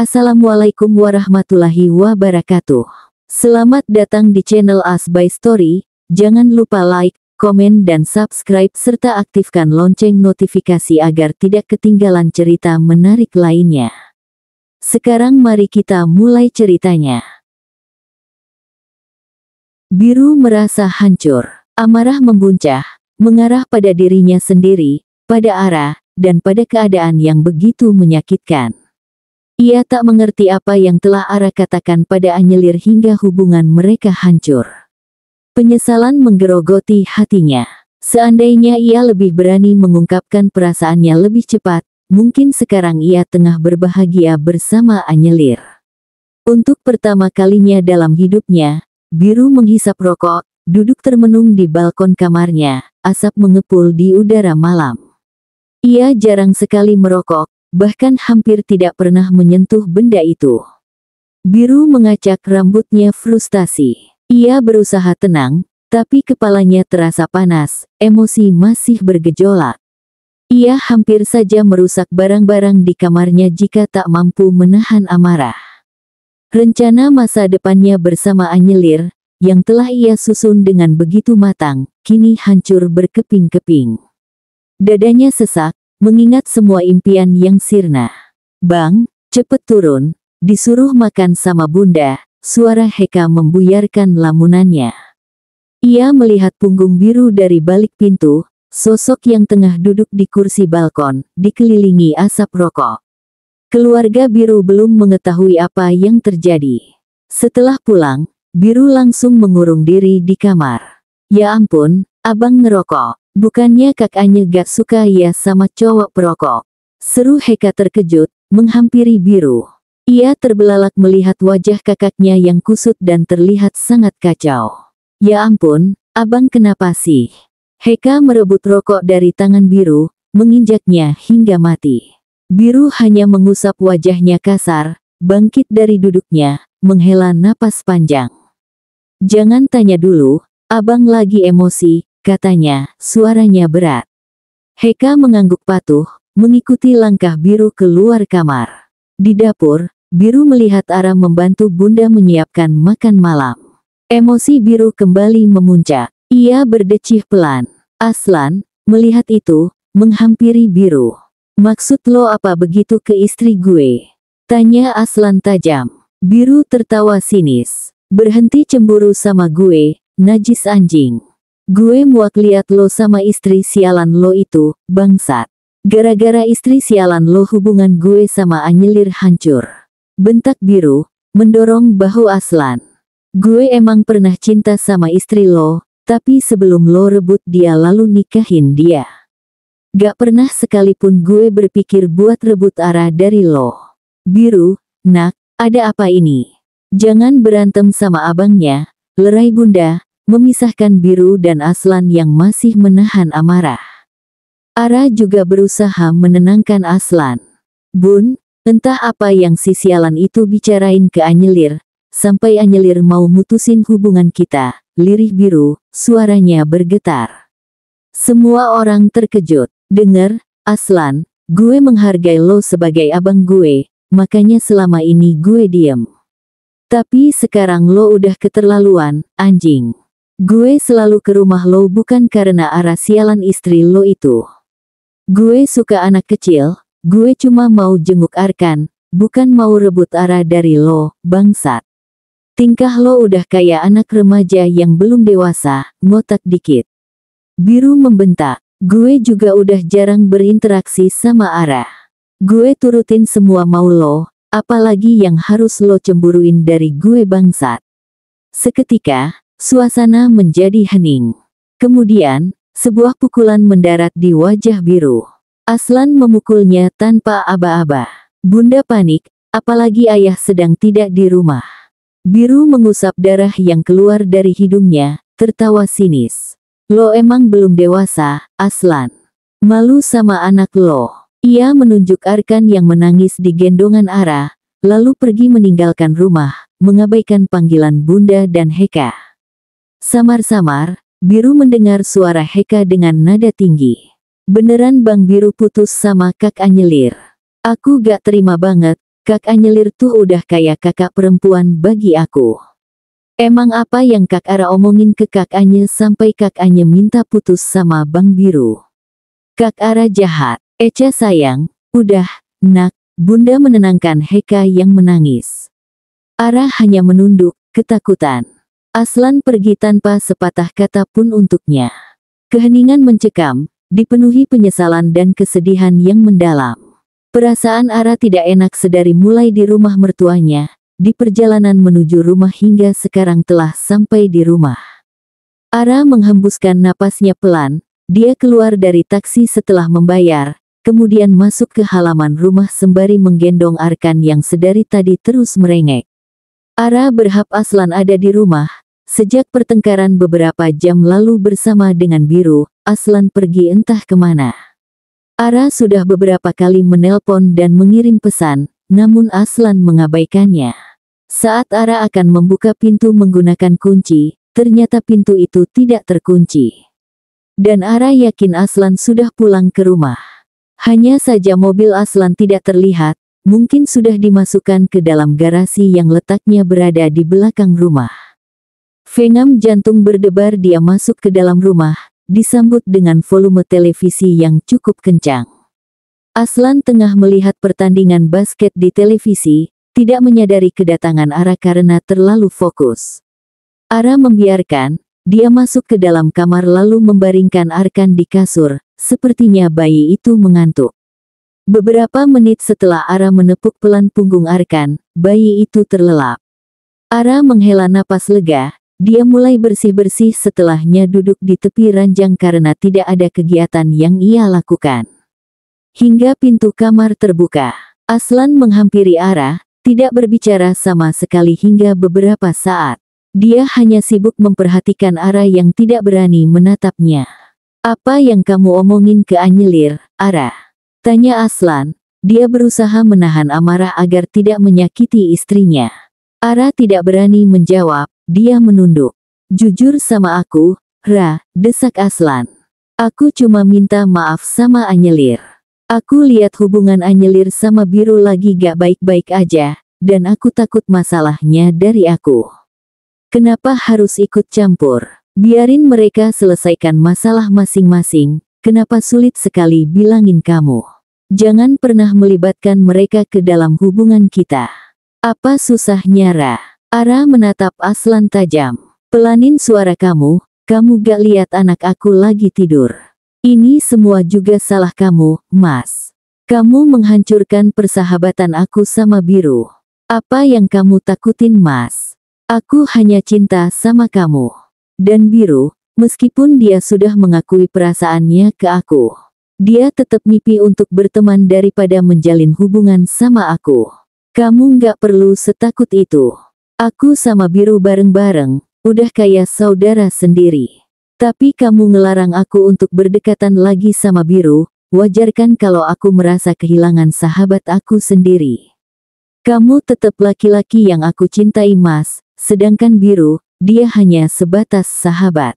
Assalamualaikum warahmatullahi wabarakatuh. Selamat datang di channel As by Story. Jangan lupa like, komen dan subscribe serta aktifkan lonceng notifikasi agar tidak ketinggalan cerita menarik lainnya. Sekarang mari kita mulai ceritanya. Biru merasa hancur. Amarah membuncah, mengarah pada dirinya sendiri, pada Ara, dan pada keadaan yang begitu menyakitkan. Ia tak mengerti apa yang telah Ara katakan pada Anyelir hingga hubungan mereka hancur. Penyesalan menggerogoti hatinya. Seandainya ia lebih berani mengungkapkan perasaannya lebih cepat, mungkin sekarang ia tengah berbahagia bersama Anyelir. Untuk pertama kalinya dalam hidupnya, Biru menghisap rokok, duduk termenung di balkon kamarnya, asap mengepul di udara malam. Ia jarang sekali merokok, bahkan hampir tidak pernah menyentuh benda itu. Biru mengacak rambutnya frustasi. Ia berusaha tenang, tapi kepalanya terasa panas, emosi masih bergejolak. Ia hampir saja merusak barang-barang di kamarnya jika tak mampu menahan amarah. Rencana masa depannya bersama Anyelir, yang telah ia susun dengan begitu matang, kini hancur berkeping-keping. Dadanya sesak, mengingat semua impian yang sirna. "Bang, cepet turun," disuruh makan sama bunda, suara Heka membuyarkan lamunannya. Ia melihat punggung Biru dari balik pintu, sosok yang tengah duduk di kursi balkon, dikelilingi asap rokok. Keluarga Biru belum mengetahui apa yang terjadi. Setelah pulang, Biru langsung mengurung diri di kamar. "Ya ampun, abang ngerokok. Bukannya Kak Anye gak suka ya sama cowok perokok?" seru Heka terkejut, menghampiri Biru. Ia terbelalak melihat wajah kakaknya yang kusut dan terlihat sangat kacau. "Ya ampun, abang kenapa sih?" Heka merebut rokok dari tangan Biru, menginjaknya hingga mati. Biru hanya mengusap wajahnya kasar, bangkit dari duduknya, menghela napas panjang. "Jangan tanya dulu, abang lagi emosi," katanya, suaranya berat. Heka mengangguk patuh, mengikuti langkah Biru keluar kamar. Di dapur, Biru melihat Ara membantu bunda menyiapkan makan malam. Emosi Biru kembali memuncak. Ia berdecih pelan. Aslan, melihat itu, menghampiri Biru. "Maksud lo apa begitu ke istri gue?" tanya Aslan tajam. Biru tertawa sinis. "Berhenti cemburu sama gue, najis anjing. Gue muak liat lo sama istri sialan lo itu, bangsat. Gara-gara istri sialan lo hubungan gue sama Anyelir hancur," bentak Biru, mendorong bahu Aslan. "Gue emang pernah cinta sama istri lo, tapi sebelum lo rebut dia lalu nikahin dia. Gak pernah sekalipun gue berpikir buat rebut Ara dari lo." "Biru, nak, ada apa ini? Jangan berantem sama abangnya," lerai bunda, memisahkan Biru dan Aslan yang masih menahan amarah. Ara juga berusaha menenangkan Aslan. "Bun, entah apa yang si sialan itu bicarain ke Anyelir, sampai Anyelir mau mutusin hubungan kita," lirih Biru, suaranya bergetar. Semua orang terkejut. "Dengar, Aslan, gue menghargai lo sebagai abang gue, makanya selama ini gue diem. Tapi sekarang lo udah keterlaluan, anjing. Gue selalu ke rumah lo bukan karena Ara sialan istri lo itu. Gue suka anak kecil, gue cuma mau jenguk Arkan, bukan mau rebut Ara dari lo, bangsat. Tingkah lo udah kayak anak remaja yang belum dewasa, ngotak dikit." Biru membentak. "Gue juga udah jarang berinteraksi sama Ara. Gue turutin semua mau lo, apalagi yang harus lo cemburuin dari gue, bangsat." Seketika, suasana menjadi hening. Kemudian, sebuah pukulan mendarat di wajah Biru. Aslan memukulnya tanpa aba-aba. Bunda panik, apalagi ayah sedang tidak di rumah. Biru mengusap darah yang keluar dari hidungnya, tertawa sinis. "Lo emang belum dewasa, Aslan. Malu sama anak lo." Ia menunjuk Arkan yang menangis di gendongan Ara, lalu pergi meninggalkan rumah, mengabaikan panggilan bunda dan Heka. Samar-samar, Biru mendengar suara Heka dengan nada tinggi. "Beneran Bang Biru putus sama Kak Anyelir? Aku gak terima banget, Kak Anyelir tuh udah kayak kakak perempuan bagi aku. Emang apa yang Kak Ara omongin ke Kak Anye sampai Kak Anye minta putus sama Bang Biru? Kak Ara jahat. Eca sayang, udah, nak, Bunda menenangkan Heka yang menangis. Ara hanya menunduk, ketakutan. Aslan pergi tanpa sepatah kata pun untuknya. Keheningan mencekam, dipenuhi penyesalan dan kesedihan yang mendalam. Perasaan Ara tidak enak sedari mulai di rumah mertuanya, di perjalanan menuju rumah hingga sekarang telah sampai di rumah. Ara menghembuskan napasnya pelan, dia keluar dari taksi setelah membayar, kemudian masuk ke halaman rumah sembari menggendong Arkan yang sedari tadi terus merengek. Ara berharap Aslan ada di rumah. Sejak pertengkaran beberapa jam lalu bersama dengan Biru, Aslan pergi entah kemana. Ara sudah beberapa kali menelpon dan mengirim pesan, namun Aslan mengabaikannya. Saat Ara akan membuka pintu menggunakan kunci, ternyata pintu itu tidak terkunci. Dan Ara yakin Aslan sudah pulang ke rumah. Hanya saja mobil Aslan tidak terlihat, mungkin sudah dimasukkan ke dalam garasi yang letaknya berada di belakang rumah. Fengam jantung berdebar dia masuk ke dalam rumah, disambut dengan volume televisi yang cukup kencang. Aslan tengah melihat pertandingan basket di televisi, tidak menyadari kedatangan Ara karena terlalu fokus. Ara membiarkan, dia masuk ke dalam kamar lalu membaringkan Arkan di kasur, sepertinya bayi itu mengantuk. Beberapa menit setelah Ara menepuk pelan punggung Arkan, bayi itu terlelap. Ara menghela napas lega. Dia mulai bersih-bersih setelahnya duduk di tepi ranjang karena tidak ada kegiatan yang ia lakukan. Hingga pintu kamar terbuka. Aslan menghampiri Ara, tidak berbicara sama sekali hingga beberapa saat. Dia hanya sibuk memperhatikan Ara yang tidak berani menatapnya. "Apa yang kamu omongin ke Anyelir, Ara?" tanya Aslan. Dia berusaha menahan amarah agar tidak menyakiti istrinya. Ara tidak berani menjawab. Dia menunduk. "Jujur sama aku, Ra," desak Aslan. "Aku cuma minta maaf sama Anyelir. Aku lihat hubungan Anyelir sama Biru lagi gak baik-baik aja, dan aku takut masalahnya dari aku. Kenapa harus ikut campur? Biarin mereka selesaikan masalah masing-masing, kenapa sulit sekali bilangin kamu? Jangan pernah melibatkan mereka ke dalam hubungan kita. Apa susahnya, Ra?" Ara menatap Aslan tajam. "Pelanin suara kamu gak lihat anak aku lagi tidur. Ini semua juga salah kamu, Mas. Kamu menghancurkan persahabatan aku sama Biru. Apa yang kamu takutin, Mas? Aku hanya cinta sama kamu. Dan Biru, meskipun dia sudah mengakui perasaannya ke aku, dia tetap mimpi untuk berteman daripada menjalin hubungan sama aku. Kamu gak perlu setakut itu. Aku sama Biru bareng-bareng, udah kayak saudara sendiri. Tapi kamu ngelarang aku untuk berdekatan lagi sama Biru, wajar kan kalau aku merasa kehilangan sahabat aku sendiri. Kamu tetap laki-laki yang aku cintai, Mas, sedangkan Biru, dia hanya sebatas sahabat.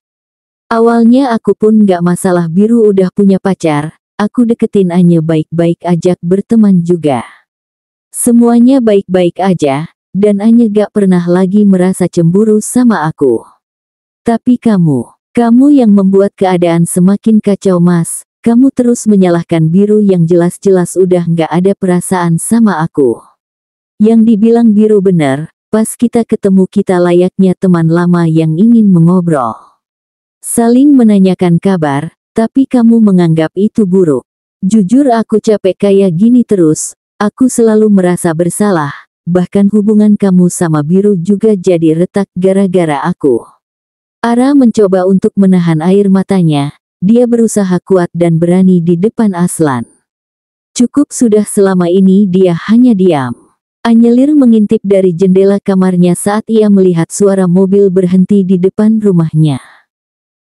Awalnya aku pun gak masalah Biru udah punya pacar, aku deketin Anye baik-baik ajak berteman juga. Semuanya baik-baik aja. Dan Anye gak pernah lagi merasa cemburu sama aku. Tapi kamu yang membuat keadaan semakin kacau, Mas. Kamu terus menyalahkan Biru yang jelas-jelas udah gak ada perasaan sama aku. Yang dibilang Biru bener, pas kita ketemu kita layaknya teman lama yang ingin mengobrol. Saling menanyakan kabar, tapi kamu menganggap itu buruk. Jujur aku capek kayak gini terus, aku selalu merasa bersalah. Bahkan hubungan kamu sama Biru juga jadi retak gara-gara aku. Ara mencoba untuk menahan air matanya, dia berusaha kuat dan berani di depan Aslan. Cukup sudah, selama ini dia hanya diam. Anyelir mengintip dari jendela kamarnya saat ia melihat suara mobil berhenti di depan rumahnya.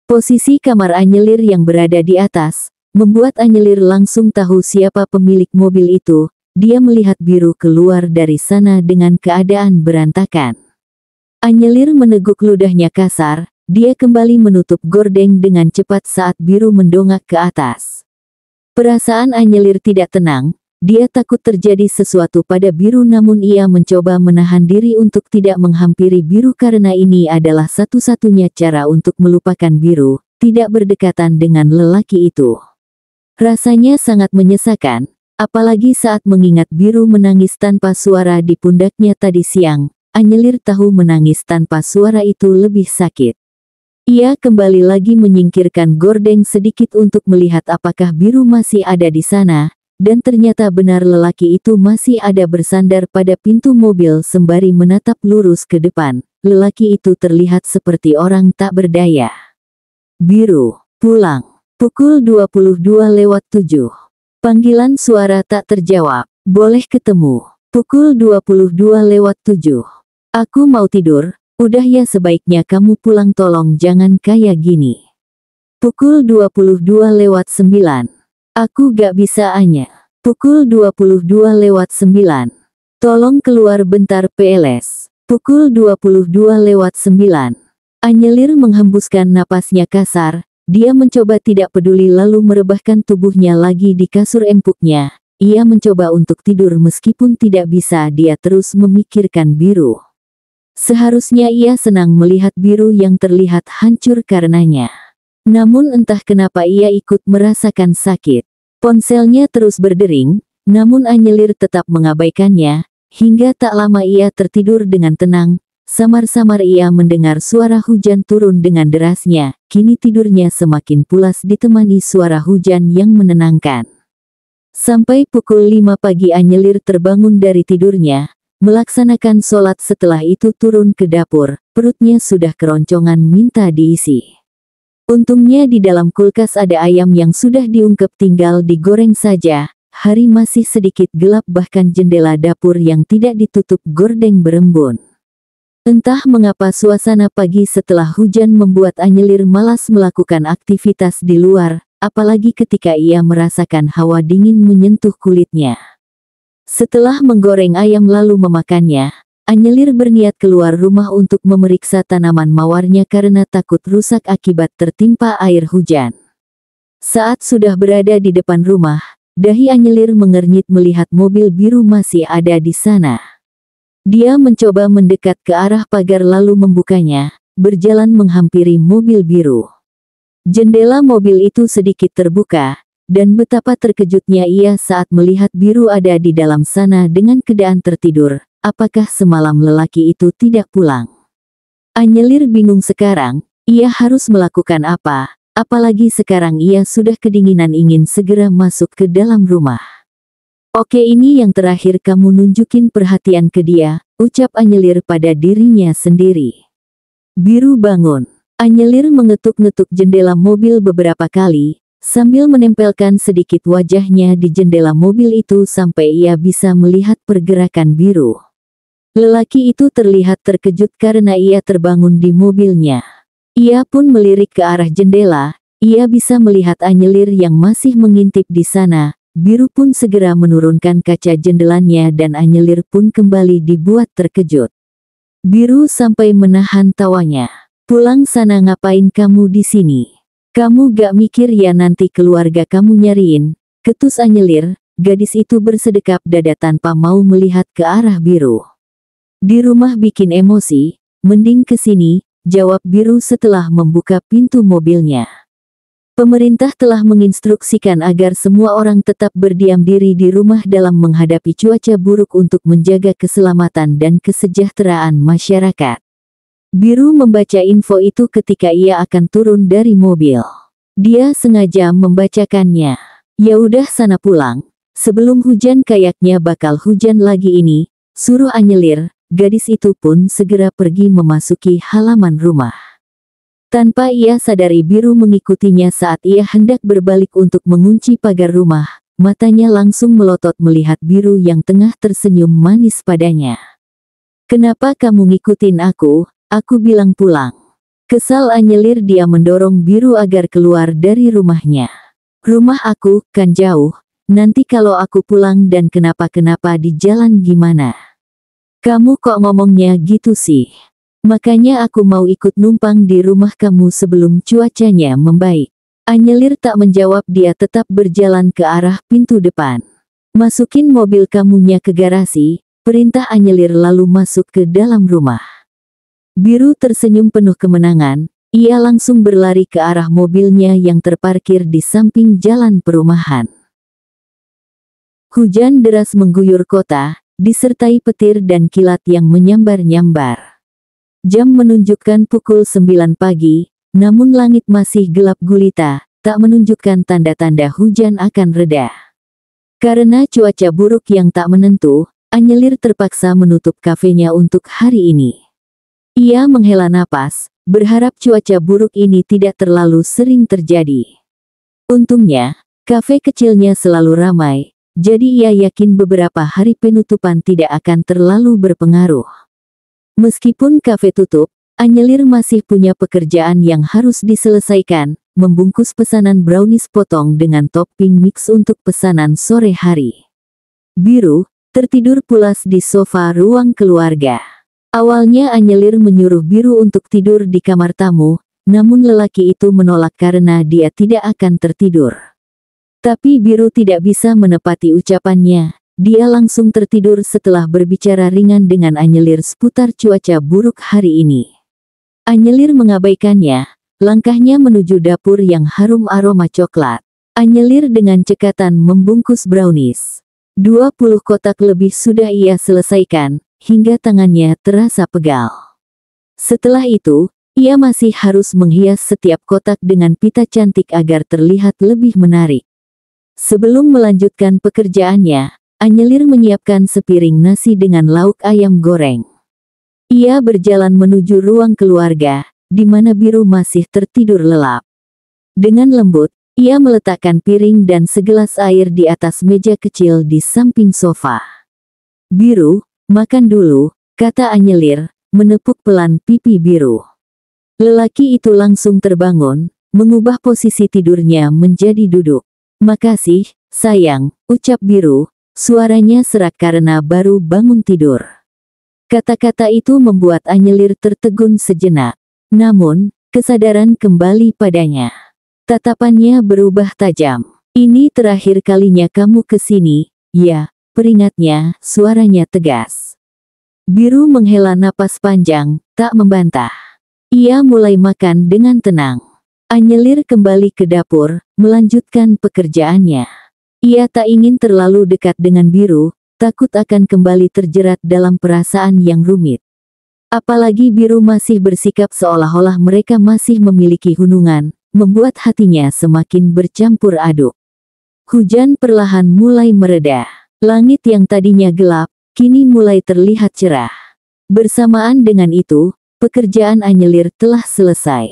Posisi kamar Anyelir yang berada di atas, membuat Anyelir langsung tahu siapa pemilik mobil itu. Dia melihat Biru keluar dari sana dengan keadaan berantakan. Anyelir meneguk ludahnya kasar, dia kembali menutup gordeng dengan cepat saat Biru mendongak ke atas. Perasaan Anyelir tidak tenang, Dia takut terjadi sesuatu pada Biru, namun ia mencoba menahan diri untuk tidak menghampiri Biru karena ini adalah satu-satunya cara untuk melupakan Biru, tidak berdekatan dengan lelaki itu. Rasanya sangat menyesakan, apalagi saat mengingat Biru menangis tanpa suara di pundaknya tadi siang. Anyelir tahu menangis tanpa suara itu lebih sakit. Ia kembali lagi menyingkirkan gordeng sedikit untuk melihat apakah Biru masih ada di sana. Dan ternyata benar lelaki itu masih ada bersandar pada pintu mobil sembari menatap lurus ke depan. Lelaki itu terlihat seperti orang tak berdaya. Biru, pulang. Pukul 22:07. Panggilan suara tak terjawab. Boleh ketemu. Pukul 22:07. Aku mau tidur. Udah ya, sebaiknya kamu pulang, tolong jangan kayak gini. Pukul 22:09. Aku gak bisa, Anya. Pukul 22:09. Tolong keluar bentar, PLS. Pukul 22:09. Anyelir menghembuskan napasnya kasar. Dia mencoba tidak peduli lalu merebahkan tubuhnya lagi di kasur empuknya. Ia mencoba untuk tidur meskipun tidak bisa. Dia terus memikirkan Biru. Seharusnya ia senang melihat Biru yang terlihat hancur karenanya. Namun entah kenapa ia ikut merasakan sakit. Ponselnya terus berdering, namun Anyelir tetap mengabaikannya. Hingga tak lama ia tertidur dengan tenang. Samar-samar ia mendengar suara hujan turun dengan derasnya. Kini tidurnya semakin pulas ditemani suara hujan yang menenangkan. Sampai pukul 5 pagi Anyelir terbangun dari tidurnya, melaksanakan sholat. Setelah itu turun ke dapur, perutnya sudah keroncongan minta diisi. Untungnya di dalam kulkas ada ayam yang sudah diungkep, tinggal digoreng saja. Hari masih sedikit gelap, bahkan jendela dapur yang tidak ditutup gordeng berembun. Entah mengapa suasana pagi setelah hujan membuat Anyelir malas melakukan aktivitas di luar, apalagi ketika ia merasakan hawa dingin menyentuh kulitnya. Setelah menggoreng ayam lalu memakannya, Anyelir berniat keluar rumah untuk memeriksa tanaman mawarnya karena takut rusak akibat tertimpa air hujan. Saat sudah berada di depan rumah, dahi Anyelir mengernyit melihat mobil Biru masih ada di sana. Dia mencoba mendekat ke arah pagar lalu membukanya, berjalan menghampiri mobil Biru. Jendela mobil itu sedikit terbuka, dan betapa terkejutnya ia saat melihat Biru ada di dalam sana dengan keadaan tertidur. Apakah semalam lelaki itu tidak pulang? Anyelir bingung sekarang, ia harus melakukan apa, apalagi sekarang ia sudah kedinginan ingin segera masuk ke dalam rumah. Oke, ini yang terakhir kamu nunjukin perhatian ke dia, ucap Anyelir pada dirinya sendiri. Biru bangun. Anyelir mengetuk-ngetuk jendela mobil beberapa kali, sambil menempelkan sedikit wajahnya di jendela mobil itu sampai ia bisa melihat pergerakan Biru. Lelaki itu terlihat terkejut karena ia terbangun di mobilnya. Ia pun melirik ke arah jendela, ia bisa melihat Anyelir yang masih mengintip di sana. Biru pun segera menurunkan kaca jendelanya dan Anyelir pun kembali dibuat terkejut. Biru sampai menahan tawanya. Pulang sana, ngapain kamu di sini? Kamu gak mikir ya nanti keluarga kamu nyariin? Ketus Anyelir. Gadis itu bersedekap dada tanpa mau melihat ke arah Biru. Di rumah bikin emosi, mending ke sini, jawab Biru setelah membuka pintu mobilnya. Pemerintah telah menginstruksikan agar semua orang tetap berdiam diri di rumah dalam menghadapi cuaca buruk untuk menjaga keselamatan dan kesejahteraan masyarakat. Biru membaca info itu ketika ia akan turun dari mobil. Dia sengaja membacakannya. Ya udah sana pulang, sebelum hujan, kayaknya bakal hujan lagi ini, suruh Anyelir. Gadis itu pun segera pergi memasuki halaman rumah. Tanpa ia sadari Biru mengikutinya saat ia hendak berbalik untuk mengunci pagar rumah. Matanya langsung melotot melihat Biru yang tengah tersenyum manis padanya. Kenapa kamu ngikutin aku? Aku bilang pulang. Kesal Anyelir, dia mendorong Biru agar keluar dari rumahnya. Rumah aku kan jauh, nanti kalau aku pulang dan kenapa-kenapa di jalan gimana? Kamu kok ngomongnya gitu sih? Makanya aku mau ikut numpang di rumah kamu sebelum cuacanya membaik. Anyelir tak menjawab, dia tetap berjalan ke arah pintu depan. Masukin mobil kamunya ke garasi, perintah Anyelir lalu masuk ke dalam rumah. Biru tersenyum penuh kemenangan, ia langsung berlari ke arah mobilnya yang terparkir di samping jalan perumahan. Hujan deras mengguyur kota, disertai petir dan kilat yang menyambar-nyambar. Jam menunjukkan pukul 9 pagi, namun langit masih gelap gulita, tak menunjukkan tanda-tanda hujan akan reda. Karena cuaca buruk yang tak menentu, Anyelir terpaksa menutup kafenya untuk hari ini. Ia menghela napas, berharap cuaca buruk ini tidak terlalu sering terjadi. Untungnya, kafe kecilnya selalu ramai, jadi ia yakin beberapa hari penutupan tidak akan terlalu berpengaruh. Meskipun kafe tutup, Anyelir masih punya pekerjaan yang harus diselesaikan, membungkus pesanan brownies potong dengan topping mix untuk pesanan sore hari. Biru tertidur pulas di sofa ruang keluarga. Awalnya Anyelir menyuruh Biru untuk tidur di kamar tamu, namun lelaki itu menolak karena dia tidak akan tertidur. Tapi Biru tidak bisa menepati ucapannya, dia langsung tertidur setelah berbicara ringan dengan Anyelir seputar cuaca buruk hari ini. Anyelir mengabaikannya, langkahnya menuju dapur yang harum aroma coklat. Anyelir dengan cekatan membungkus brownies. 20 kotak lebih sudah ia selesaikan, hingga tangannya terasa pegal. Setelah itu, ia masih harus menghias setiap kotak dengan pita cantik agar terlihat lebih menarik. Sebelum melanjutkan pekerjaannya, Anyelir menyiapkan sepiring nasi dengan lauk ayam goreng. Ia berjalan menuju ruang keluarga, di mana Biru masih tertidur lelap. Dengan lembut, ia meletakkan piring dan segelas air di atas meja kecil di samping sofa. "Biru, makan dulu," kata Anyelir, menepuk pelan pipi Biru. Lelaki itu langsung terbangun, mengubah posisi tidurnya menjadi duduk. "Makasih, sayang," ucap Biru, suaranya serak karena baru bangun tidur. Kata-kata itu membuat Anyelir tertegun sejenak. Namun, kesadaran kembali padanya. Tatapannya berubah tajam. "Ini terakhir kalinya kamu ke sini, ya?" peringatnya, suaranya tegas. Biru menghela napas panjang, tak membantah. Ia mulai makan dengan tenang. Anyelir kembali ke dapur, melanjutkan pekerjaannya. Ia tak ingin terlalu dekat dengan Biru, takut akan kembali terjerat dalam perasaan yang rumit. Apalagi Biru masih bersikap seolah-olah mereka masih memiliki hubungan, membuat hatinya semakin bercampur aduk. Hujan perlahan mulai mereda. Langit yang tadinya gelap, kini mulai terlihat cerah. Bersamaan dengan itu, pekerjaan Anyelir telah selesai.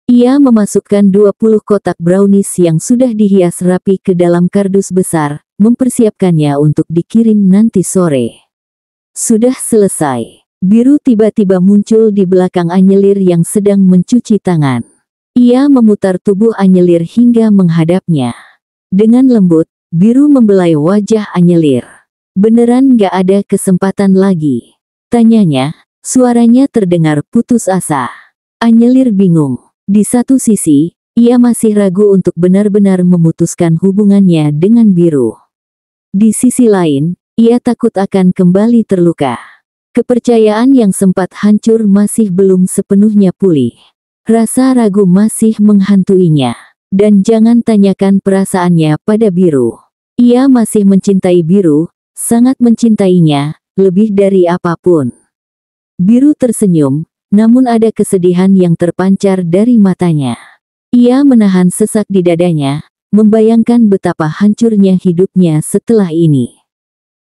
Ia memasukkan 20 kotak brownies yang sudah dihias rapi ke dalam kardus besar, mempersiapkannya untuk dikirim nanti sore. Sudah selesai. Biru tiba-tiba muncul di belakang Anyelir yang sedang mencuci tangan. Ia memutar tubuh Anyelir hingga menghadapnya. Dengan lembut, Biru membelai wajah Anyelir. "Beneran gak ada kesempatan lagi?" tanyanya, suaranya terdengar putus asa. Anyelir bingung. Di satu sisi, ia masih ragu untuk benar-benar memutuskan hubungannya dengan Biru. Di sisi lain, ia takut akan kembali terluka. Kepercayaan yang sempat hancur masih belum sepenuhnya pulih. Rasa ragu masih menghantuinya. Dan jangan tanyakan perasaannya pada Biru. Ia masih mencintai Biru, sangat mencintainya, lebih dari apapun. Biru tersenyum, namun ada kesedihan yang terpancar dari matanya. Ia menahan sesak di dadanya, membayangkan betapa hancurnya hidupnya setelah ini.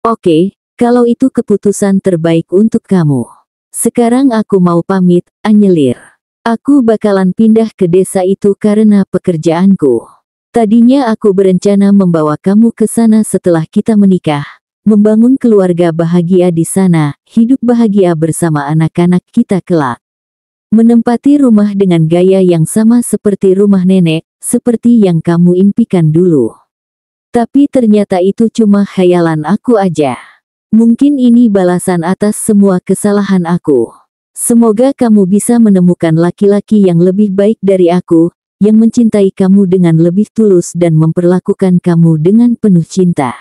"Oke, kalau itu keputusan terbaik untuk kamu. Sekarang aku mau pamit, Anyelir. Aku bakalan pindah ke desa itu karena pekerjaanku. Tadinya aku berencana membawa kamu ke sana setelah kita menikah, membangun keluarga bahagia di sana, hidup bahagia bersama anak-anak kita kelak. Menempati rumah dengan gaya yang sama seperti rumah nenek, seperti yang kamu impikan dulu. Tapi ternyata itu cuma khayalan aku aja. Mungkin ini balasan atas semua kesalahan aku. Semoga kamu bisa menemukan laki-laki yang lebih baik dari aku, yang mencintai kamu dengan lebih tulus dan memperlakukan kamu dengan penuh cinta."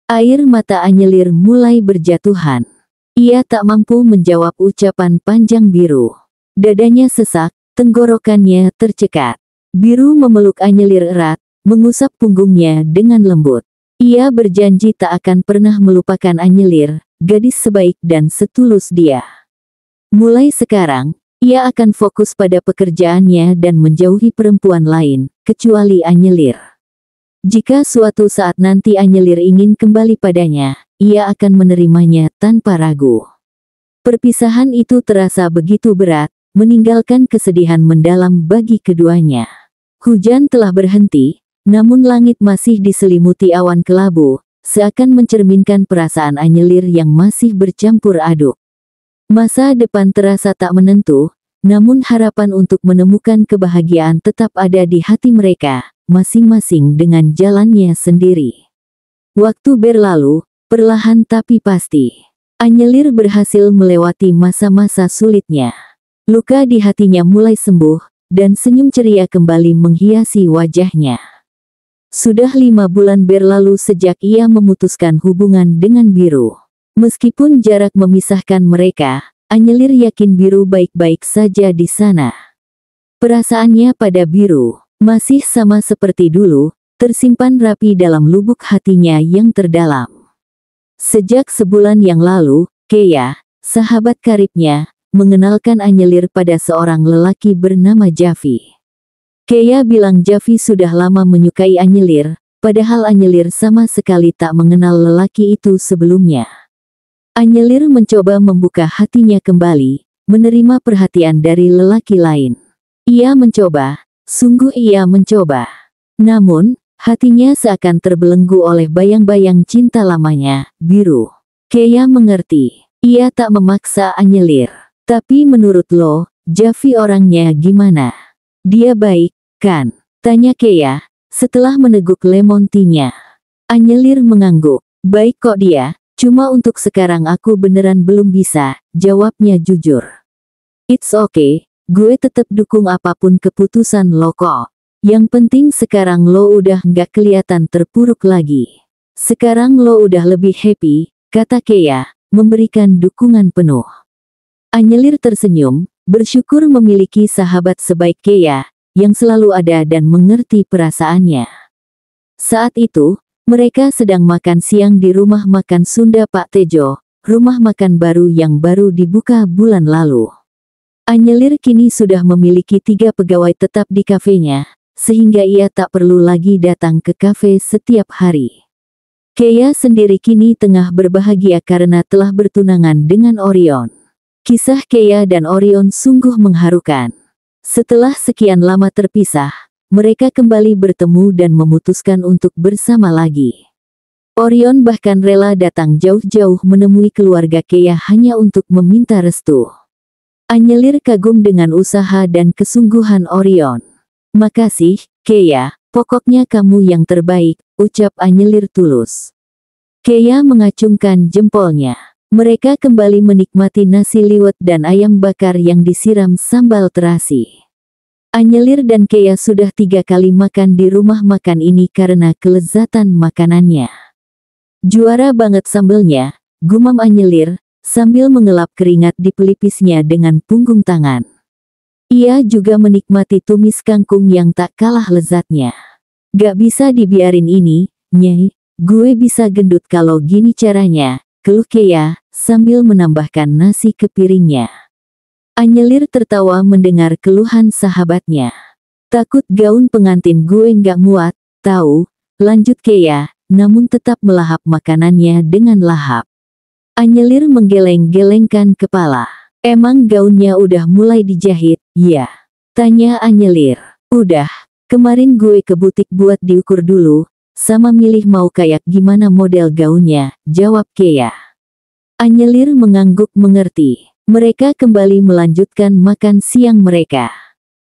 Air mata Anyelir mulai berjatuhan. Ia tak mampu menjawab ucapan panjang Biru. Dadanya sesak, tenggorokannya tercekat. Biru memeluk Anyelir erat, mengusap punggungnya dengan lembut. Ia berjanji tak akan pernah melupakan Anyelir, gadis sebaik dan setulus dia. Mulai sekarang, ia akan fokus pada pekerjaannya dan menjauhi perempuan lain, kecuali Anyelir. Jika suatu saat nanti Anyelir ingin kembali padanya, ia akan menerimanya tanpa ragu. Perpisahan itu terasa begitu berat, meninggalkan kesedihan mendalam bagi keduanya. Hujan telah berhenti, namun langit masih diselimuti awan kelabu, seakan mencerminkan perasaan Anyelir yang masih bercampur aduk. Masa depan terasa tak menentu, namun harapan untuk menemukan kebahagiaan tetap ada di hati mereka, masing-masing dengan jalannya sendiri. Waktu berlalu, perlahan tapi pasti. Anyelir berhasil melewati masa-masa sulitnya. Luka di hatinya mulai sembuh, dan senyum ceria kembali menghiasi wajahnya. Sudah 5 bulan berlalu sejak ia memutuskan hubungan dengan Biru. Meskipun jarak memisahkan mereka, Anyelir yakin Biru baik-baik saja di sana. Perasaannya pada Biru masih sama seperti dulu, tersimpan rapi dalam lubuk hatinya yang terdalam. Sejak sebulan yang lalu, Keya, sahabat karibnya, mengenalkan Anyelir pada seorang lelaki bernama Javi. Keya bilang Javi sudah lama menyukai Anyelir, padahal Anyelir sama sekali tak mengenal lelaki itu sebelumnya. Anyelir mencoba membuka hatinya kembali, menerima perhatian dari lelaki lain. Ia mencoba, sungguh ia mencoba. Namun, hatinya seakan terbelenggu oleh bayang-bayang cinta lamanya, Biru. Keya mengerti, ia tak memaksa Anyelir. Tapi menurut lo, Javi orangnya gimana? Dia baik, kan? Tanya Keya, setelah meneguk lemon tea-nya. Anyelir mengangguk. Baik kok dia, cuma untuk sekarang aku beneran belum bisa, jawabnya jujur. It's okay, gue tetap dukung apapun keputusan lo kok. Yang penting sekarang lo udah nggak kelihatan terpuruk lagi. Sekarang lo udah lebih happy, kata Keya, memberikan dukungan penuh. Anyelir tersenyum, bersyukur memiliki sahabat sebaik Keya, yang selalu ada dan mengerti perasaannya. Saat itu, mereka sedang makan siang di rumah makan Sunda Pak Tejo, rumah makan baru yang baru dibuka bulan lalu. Anyelir kini sudah memiliki 3 pegawai tetap di kafenya, sehingga ia tak perlu lagi datang ke kafe setiap hari. Keya sendiri kini tengah berbahagia karena telah bertunangan dengan Orion. Kisah Keya dan Orion sungguh mengharukan. Setelah sekian lama terpisah, mereka kembali bertemu dan memutuskan untuk bersama lagi. Orion bahkan rela datang jauh-jauh menemui keluarga Keya hanya untuk meminta restu. Anyelir kagum dengan usaha dan kesungguhan Orion. Makasih, Keya, pokoknya kamu yang terbaik, ucap Anyelir tulus. Keya mengacungkan jempolnya. Mereka kembali menikmati nasi liwet dan ayam bakar yang disiram sambal terasi. Anyelir dan Keya sudah 3 kali makan di rumah makan ini karena kelezatan makanannya. Juara banget sambelnya, gumam Anyelir, sambil mengelap keringat di pelipisnya dengan punggung tangan. Ia juga menikmati tumis kangkung yang tak kalah lezatnya. Gak bisa dibiarin ini, Nyai, gue bisa gendut kalau gini caranya, keluh Keya, sambil menambahkan nasi ke piringnya. Anyelir tertawa mendengar keluhan sahabatnya. Takut gaun pengantin gue nggak muat, tahu, lanjut Keya, namun tetap melahap makanannya dengan lahap. Anyelir menggeleng-gelengkan kepala. Emang gaunnya udah mulai dijahit, ya? Tanya Anyelir. Udah, kemarin gue ke butik buat diukur dulu, sama milih mau kayak gimana model gaunnya, jawab Keya. Anyelir mengangguk mengerti. Mereka kembali melanjutkan makan siang mereka.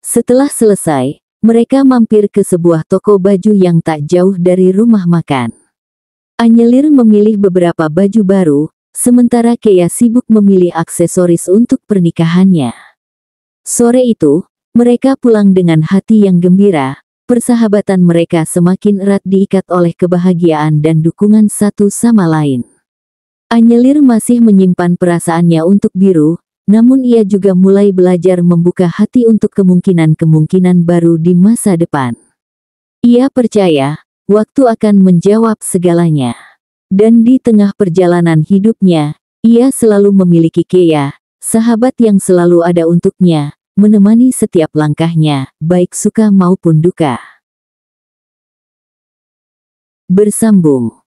Setelah selesai, mereka mampir ke sebuah toko baju yang tak jauh dari rumah makan. Anyelir memilih beberapa baju baru, sementara Keya sibuk memilih aksesoris untuk pernikahannya. Sore itu, mereka pulang dengan hati yang gembira, persahabatan mereka semakin erat diikat oleh kebahagiaan dan dukungan satu sama lain. Anyelir masih menyimpan perasaannya untuk Biru, namun ia juga mulai belajar membuka hati untuk kemungkinan-kemungkinan baru di masa depan. Ia percaya, waktu akan menjawab segalanya. Dan di tengah perjalanan hidupnya, ia selalu memiliki Keia, sahabat yang selalu ada untuknya, menemani setiap langkahnya, baik suka maupun duka. Bersambung.